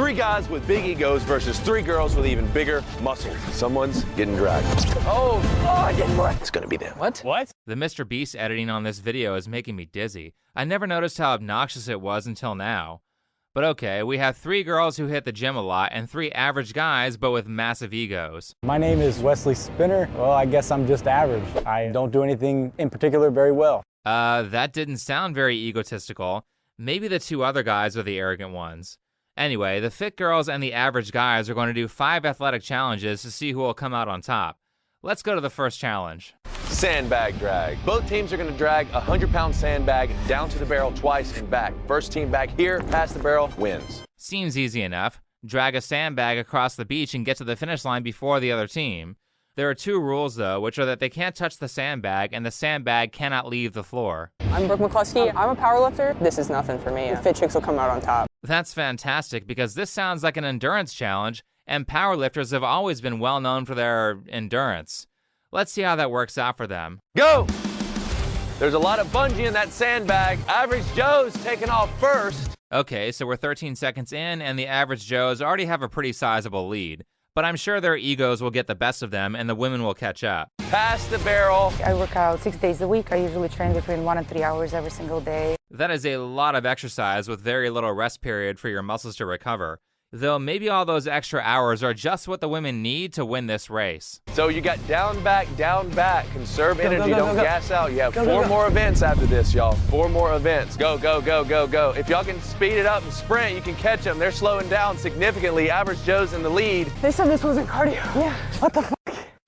3 guys with big egos versus 3 girls with even bigger muscles. Someone's getting dragged. Oh, I didn't work. It's gonna be them. What? The Mr. Beast editing on this video is making me dizzy. I never noticed how obnoxious it was until now. But okay, we have 3 girls who hit the gym a lot and 3 average guys but with massive egos. My name is Wesley Spinner. Well, I guess I'm just average. I don't do anything in particular very well. That didn't sound very egotistical. Maybe the 2 other guys are the arrogant ones. Anyway, the fit girls and the average guys are going to do 5 athletic challenges to see who will come out on top. Let's go to the first challenge. Sandbag drag. Both teams are gonna drag a 100-pound sandbag down to the barrel twice and back. First team back here, past the barrel, wins. Seems easy enough. Drag a sandbag across the beach and get to the finish line before the other team. There are 2 rules though, which are that they can't touch the sandbag and the sandbag cannot leave the floor. I'm Brooke McCluskey. I'm a powerlifter. This is nothing for me. The fit chicks will come out on top. That's fantastic because this sounds like an endurance challenge, and powerlifters have always been well known for their endurance. Let's see how that works out for them. Go! There's a lot of bungee in that sandbag. Average Joe's taking off first. Okay, so we're 13 seconds in, and the average Joes already have a pretty sizable lead. But I'm sure their egos will get the best of them, and the women will catch up. Past the barrel. I work out 6 days a week. I usually train between 1 and 3 hours every single day. That is a lot of exercise with very little rest period for your muscles to recover. Though maybe all those extra hours are just what the women need to win this race. So you got down, back, conserve energy, don't gas out. You have Go, 4 go. more events after this, y'all. 4 more events. Go, go, go, go, go. If y'all can speed it up and sprint, you can catch them. They're slowing down significantly. Average Joe's in the lead. They said this wasn't cardio. Yeah. What the fuck?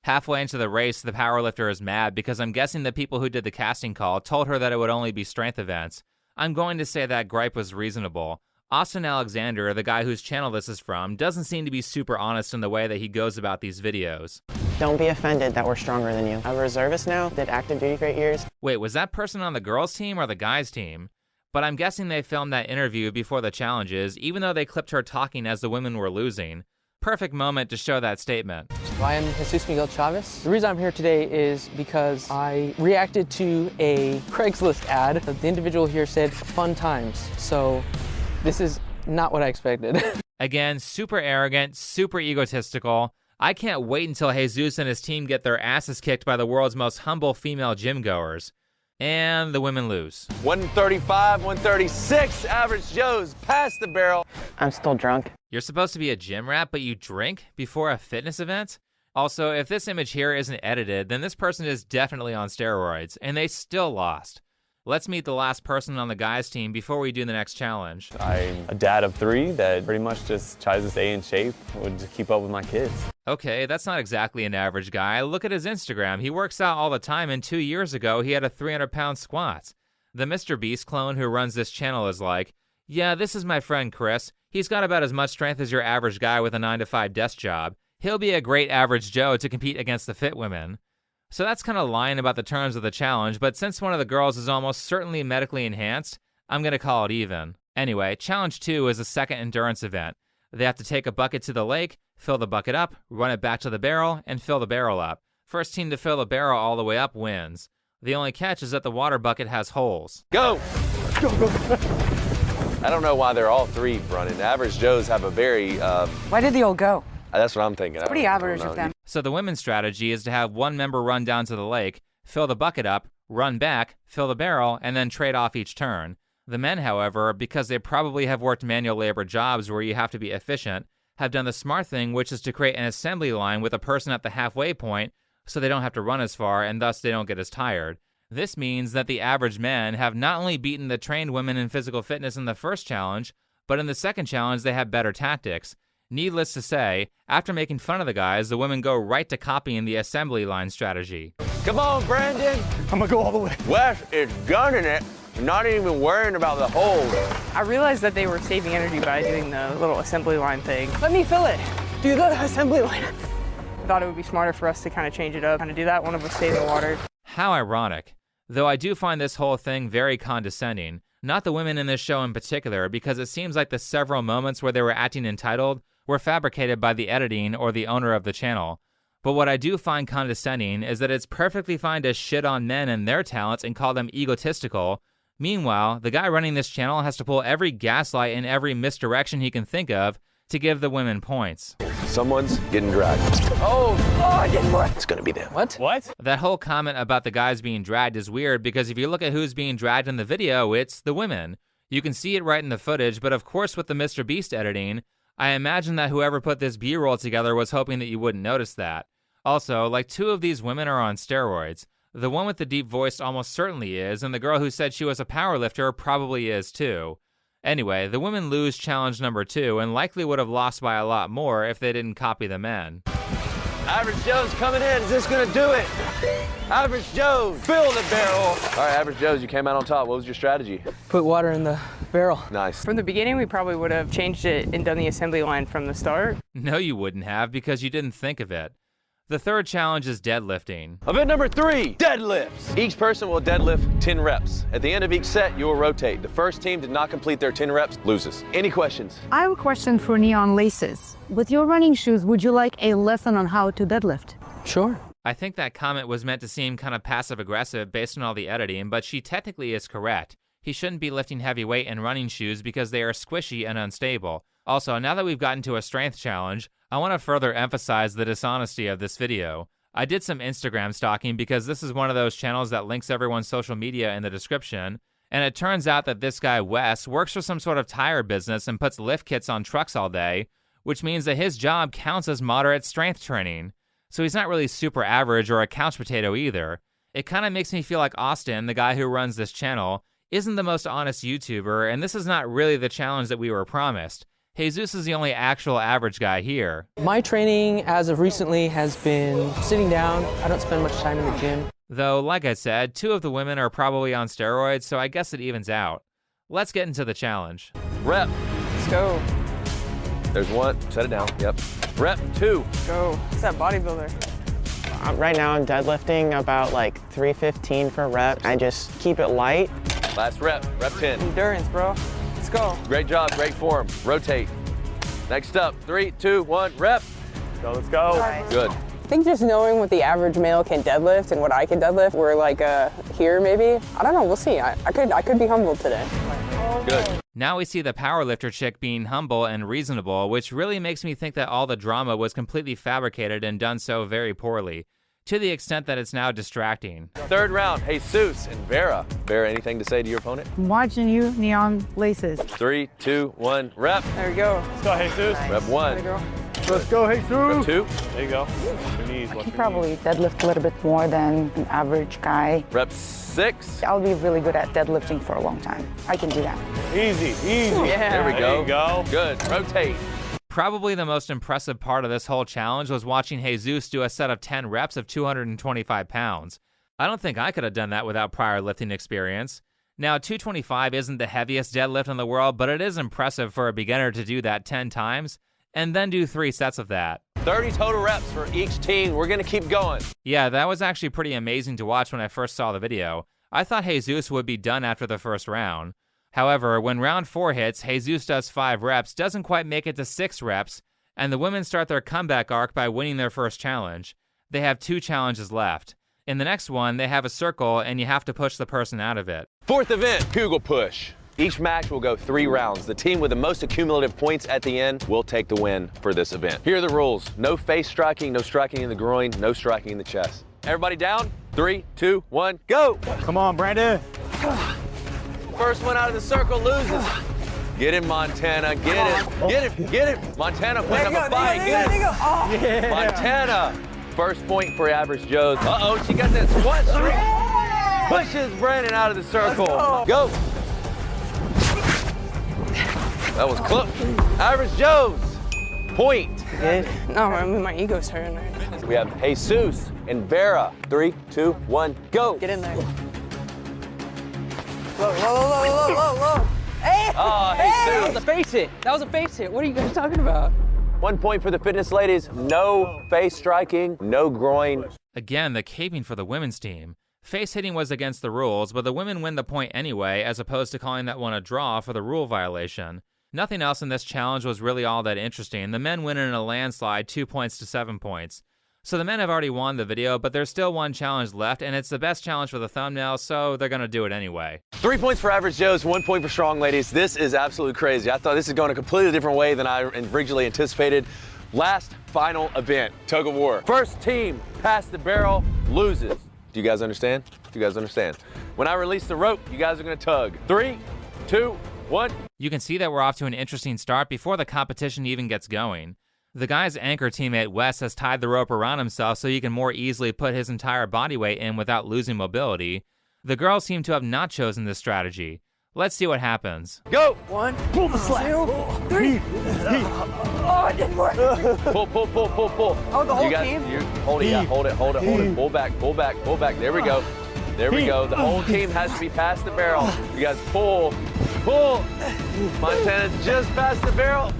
Halfway into the race, the powerlifter is mad because I'm guessing the people who did the casting call told her that it would only be strength events. I'm going to say that gripe was reasonable. Austen Alexander, the guy whose channel this is from, doesn't seem to be super honest in the way that he goes about these videos. Don't be offended that we're stronger than you. I'm a reservist now, did active duty for 8 years. Wait, was that person on the girls' team or the guys' team? But I'm guessing they filmed that interview before the challenges, even though they clipped her talking as the women were losing. Perfect moment to show that statement. I am Jesus Miguel Chavez. The reason I'm here today is because I reacted to a Craigslist ad. The individual here said fun times. So this is not what I expected. Again, super arrogant, super egotistical. I can't wait until Jesus and his team get their asses kicked by the world's most humble female gym goers. And the women lose. 135, 136, average Joe's past the barrel. I'm still drunk. You're supposed to be a gym rat, but you drink before a fitness event? Also, if this image here isn't edited, then this person is definitely on steroids, and they still lost. Let's meet the last person on the guys' team before we do the next challenge. I'm a dad of 3 that pretty much just tries to stay in shape to keep up with my kids. Okay, that's not exactly an average guy. Look at his Instagram. He works out all the time, and 2 years ago, he had a 300-pound squat. The Mr. Beast clone who runs this channel is like, yeah, this is my friend Chris. He's got about as much strength as your average guy with a 9-to-5 desk job. He'll be a great average Joe to compete against the fit women. So that's kind of lying about the terms of the challenge, but since one of the girls is almost certainly medically enhanced, I'm going to call it even. Anyway, challenge 2 is a second endurance event. They have to take a bucket to the lake, fill the bucket up, run it back to the barrel, and fill the barrel up. First team to fill the barrel all the way up wins. The only catch is that the water bucket has holes. Go! Go, go. I don't know why they're all 3 running. Average Joe's have a very... Why did they all go? That's what I'm thinking. It's pretty average of them. So the women's strategy is to have one member run down to the lake, fill the bucket up, run back, fill the barrel, and then trade off each turn. The men, however, because they probably have worked manual labor jobs where you have to be efficient, have done the smart thing, which is to create an assembly line with a person at the halfway point so they don't have to run as far and thus they don't get as tired. This means that the average men have not only beaten the trained women in physical fitness in the first challenge, but in the second challenge they have better tactics. Needless to say, after making fun of the guys, the women go right to copying the assembly line strategy. Come on, Brandon. I'm gonna go all the way. Wes is gunning it, not even worrying about the hole. I realized that they were saving energy by doing the little assembly line thing. Let me fill it. Do the assembly line. I thought it would be smarter for us to kind of change it up, kind of do that. One of us stay in the water. How ironic. Though I do find this whole thing very condescending. Not the women in this show in particular, because it seems like the several moments where they were acting entitled were fabricated by the editing or the owner of the channel. But what I do find condescending is that it's perfectly fine to shit on men and their talents and call them egotistical. Meanwhile, the guy running this channel has to pull every gaslight in every misdirection he can think of to give the women points. Someone's getting dragged. Oh, I didn't work. It's gonna be them. What? That whole comment about the guys being dragged is weird because if you look at who's being dragged in the video, it's the women. You can see it right in the footage, but of course with the Mr. Beast editing, I imagine that whoever put this B-roll together was hoping that you wouldn't notice that. Also, like 2 of these women are on steroids. The one with the deep voice almost certainly is, and the girl who said she was a powerlifter probably is too. Anyway, the women lose challenge number 2 and likely would have lost by a lot more if they didn't copy the men. Average Joe's coming in. Is this gonna do it? Average Joe, fill the barrel. All right, Average Joe's, you came out on top. What was your strategy? Put water in the barrel. Nice. From the beginning, we probably would have changed it and done the assembly line from the start. No, you wouldn't have because you didn't think of it. The third challenge is deadlifting. Event number 3, deadlifts. Each person will deadlift 10 reps. At the end of each set, you will rotate. The first team did not complete their 10 reps loses. Any questions? I have a question for Neon Laces. With your running shoes, would you like a lesson on how to deadlift? Sure. I think that comment was meant to seem kind of passive-aggressive based on all the editing, but she technically is correct. He shouldn't be lifting heavy weight in running shoes because they are squishy and unstable. Also, now that we've gotten to a strength challenge, I want to further emphasize the dishonesty of this video. I did some Instagram stalking because this is one of those channels that links everyone's social media in the description, and it turns out that this guy Wes works for some sort of tire business and puts lift kits on trucks all day, which means that his job counts as moderate strength training. So he's not really super average or a couch potato either. It kind of makes me feel like Austen, the guy who runs this channel, isn't the most honest YouTuber, and this is not really the challenge that we were promised. Jesus is the only actual average guy here. My training as of recently has been sitting down. I don't spend much time in the gym. Though, like I said, 2 of the women are probably on steroids, so I guess it evens out. Let's get into the challenge. Rep. Let's go. There's 1. Set it down. Yep. Rep 2. Go. It's that bodybuilder. Right now I'm deadlifting about like 315 per rep. I just keep it light. Last rep. Rep 10. Endurance, bro. Let's go. Great job. Great form. Rotate. Next up. 3, 2, 1. Rep. Let's go. Good. I think just knowing what the average male can deadlift and what I can deadlift, we're like here maybe. I don't know, we'll see. I could be humbled today. Good. Now we see the powerlifter chick being humble and reasonable, which really makes me think that all the drama was completely fabricated and done so very poorly, to the extent that it's now distracting. Third round. Jesus and Vera. Vera, anything to say to your opponent? I'm watching you, Neon Laces. 3, 2, 1. Rep. There we go. Let's go, Jesus. Rep 1. There we go. Let's go, Jesus. Rep 2. There you go. Your knees. I can probably deadlift a little bit more than an average guy. Rep 6. I'll be really good at deadlifting for a long time. I can do that. Easy, easy. Yeah. There we go. There you go. Good. Rotate. Probably the most impressive part of this whole challenge was watching Jesus do a set of 10 reps of 225 pounds. I don't think I could have done that without prior lifting experience. Now, 225 isn't the heaviest deadlift in the world, but it is impressive for a beginner to do that 10 times, and then do 3 sets of that. 30 total reps for each team. We're going to keep going. Yeah, that was actually pretty amazing to watch when I first saw the video. I thought Jesus would be done after the first round. However, when round 4 hits, Jesus does 5 reps, doesn't quite make it to 6 reps, and the women start their comeback arc by winning their first challenge. They have 2 challenges left. In the next one, they have a circle, and you have to push the person out of it. 4th event, Kugel push. Each match will go 3 rounds. The team with the most accumulative points at the end will take the win for this event. Here are the rules. No face striking, no striking in the groin, no striking in the chest. Everybody down? 3, 2, 1, go! Come on, Brandon. First one out of the circle loses. Get him, Montana. Get him. Get him. Get him. Montana putting up a fight. Get him. Montana. First point for Average Joe's. Uh-oh, she got that squat streak. Pushes Brandon out of the circle. Go. That was close. Average Joe's. Point. Good. No, I mean, my ego's hurting right now. We have Jesus and Vera. 3, 2, 1, go. Get in there. Whoa. Hey! Oh, That Jesus. was a face hit. That was a face hit. What are you guys talking about? 1 point for the fitness ladies. No face striking, no groin. Again, the caping for the women's team. Face hitting was against the rules, but the women win the point anyway, as opposed to calling that one a draw for the rule violation. Nothing else in this challenge was really all that interesting. The men win in a landslide, 2 points to 7 points. So the men have already won the video, but there's still one challenge left, and it's the best challenge for the thumbnail, so they're gonna do it anyway. 3 points for average Joes, 1 point for strong ladies. This is absolutely crazy. I thought this is going a completely different way than I originally anticipated. Last final event, tug of war. First team past the barrel loses. Do you guys understand? Do you guys understand? When I release the rope, you guys are gonna tug. 3, 2, 1. You can see that we're off to an interesting start before the competition even gets going. The guy's anchor teammate Wes has tied the rope around himself so he can more easily put his entire body weight in without losing mobility. The girls seem to have not chosen this strategy. Let's see what happens. Go! 1, pull the slack. 2, 3. Oh, it didn't work. Pull. Oh, the whole team? You hold it, yeah, hold it. Pull back. There we go. The whole team has to be past the barrel. You guys pull. Montana's just past the barrel.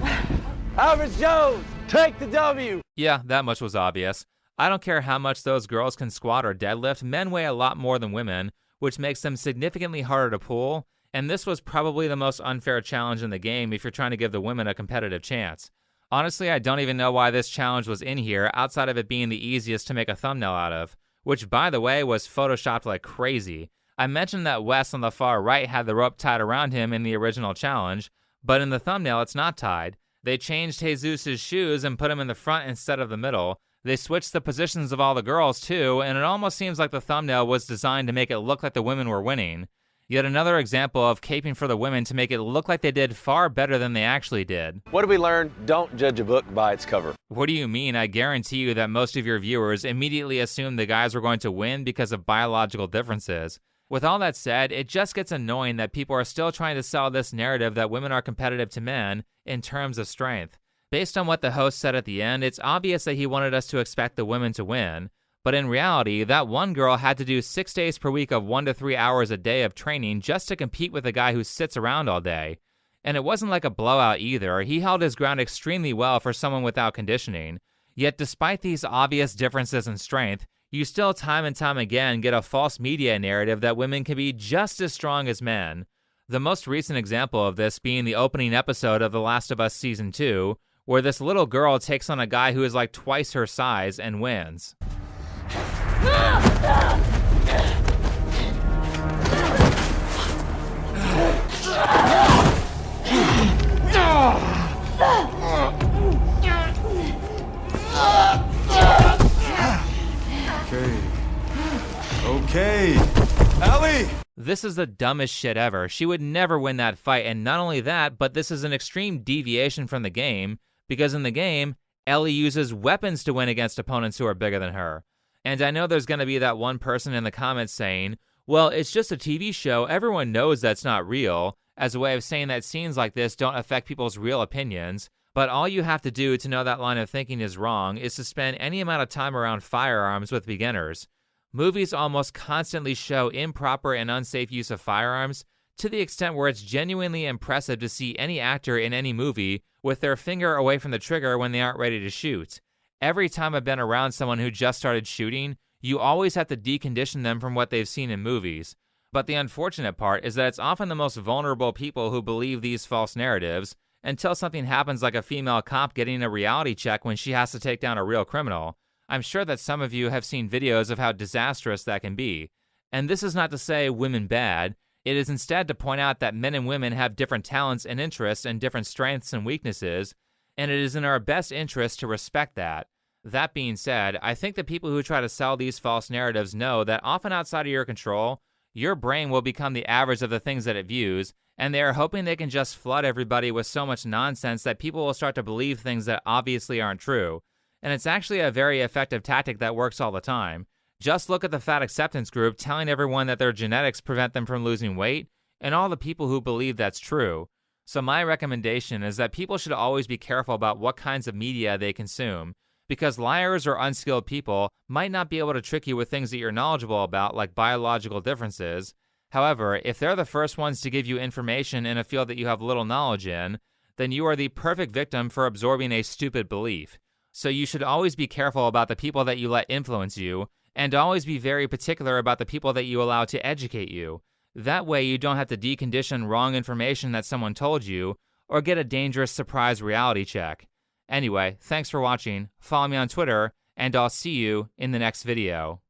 Average Joes, take the W. Yeah, that much was obvious. I don't care how much those girls can squat or deadlift, men weigh a lot more than women, which makes them significantly harder to pull, and this was probably the most unfair challenge in the game if you're trying to give the women a competitive chance. Honestly, I don't even know why this challenge was in here outside of it being the easiest to make a thumbnail out of, which by the way was photoshopped like crazy. I mentioned that Wes on the far right had the rope tied around him in the original challenge, but in the thumbnail it's not tied. They changed Jesus' shoes and put him in the front instead of the middle. They switched the positions of all the girls too, and it almost seems like the thumbnail was designed to make it look like the women were winning. Yet another example of caping for the women to make it look like they did far better than they actually did. What did we learn? Don't judge a book by its cover. What do you mean? I guarantee you that most of your viewers immediately assumed the guys were going to win because of biological differences. With all that said, it just gets annoying that people are still trying to sell this narrative that women are competitive to men in terms of strength. Based on what the host said at the end, it's obvious that he wanted us to expect the women to win. But in reality, that one girl had to do 6 days per week of 1 to 3 hours a day of training just to compete with a guy who sits around all day. And it wasn't like a blowout either. He held his ground extremely well for someone without conditioning. Yet despite these obvious differences in strength, you still time and time again get a false media narrative that women can be just as strong as men. The most recent example of this being the opening episode of The Last of Us Season 2, where this little girl takes on a guy who is like twice her size and wins. Okay. Ellie! This is the dumbest shit ever. She would never win that fight, and not only that, but this is an extreme deviation from the game, because in the game, Ellie uses weapons to win against opponents who are bigger than her. And I know there's going to be that one person in the comments saying, well, it's just a TV show, everyone knows that's not real, as a way of saying that scenes like this don't affect people's real opinions, but all you have to do to know that line of thinking is wrong is to spend any amount of time around firearms with beginners. Movies almost constantly show improper and unsafe use of firearms, to the extent where it's genuinely impressive to see any actor in any movie with their finger away from the trigger when they aren't ready to shoot. Every time I've been around someone who just started shooting, you always have to decondition them from what they've seen in movies. But the unfortunate part is that it's often the most vulnerable people who believe these false narratives, until something happens like a female cop getting a reality check when she has to take down a real criminal. I'm sure that some of you have seen videos of how disastrous that can be. And this is not to say women bad. It is instead to point out that men and women have different talents and interests and different strengths and weaknesses, and it is in our best interest to respect that. That being said, I think the people who try to sell these false narratives know that often outside of your control, your brain will become the average of the things that it views, and they are hoping they can just flood everybody with so much nonsense that people will start to believe things that obviously aren't true. And it's actually a very effective tactic that works all the time. Just look at the fat acceptance group telling everyone that their genetics prevent them from losing weight, and all the people who believe that's true. So my recommendation is that people should always be careful about what kinds of media they consume, because liars or unskilled people might not be able to trick you with things that you're knowledgeable about, like biological differences. However, if they're the first ones to give you information in a field that you have little knowledge in, then you are the perfect victim for absorbing a stupid belief. So you should always be careful about the people that you let influence you, and always be very particular about the people that you allow to educate you. That way you don't have to decondition wrong information that someone told you, or get a dangerous surprise reality check. Anyway, thanks for watching, follow me on Twitter, and I'll see you in the next video.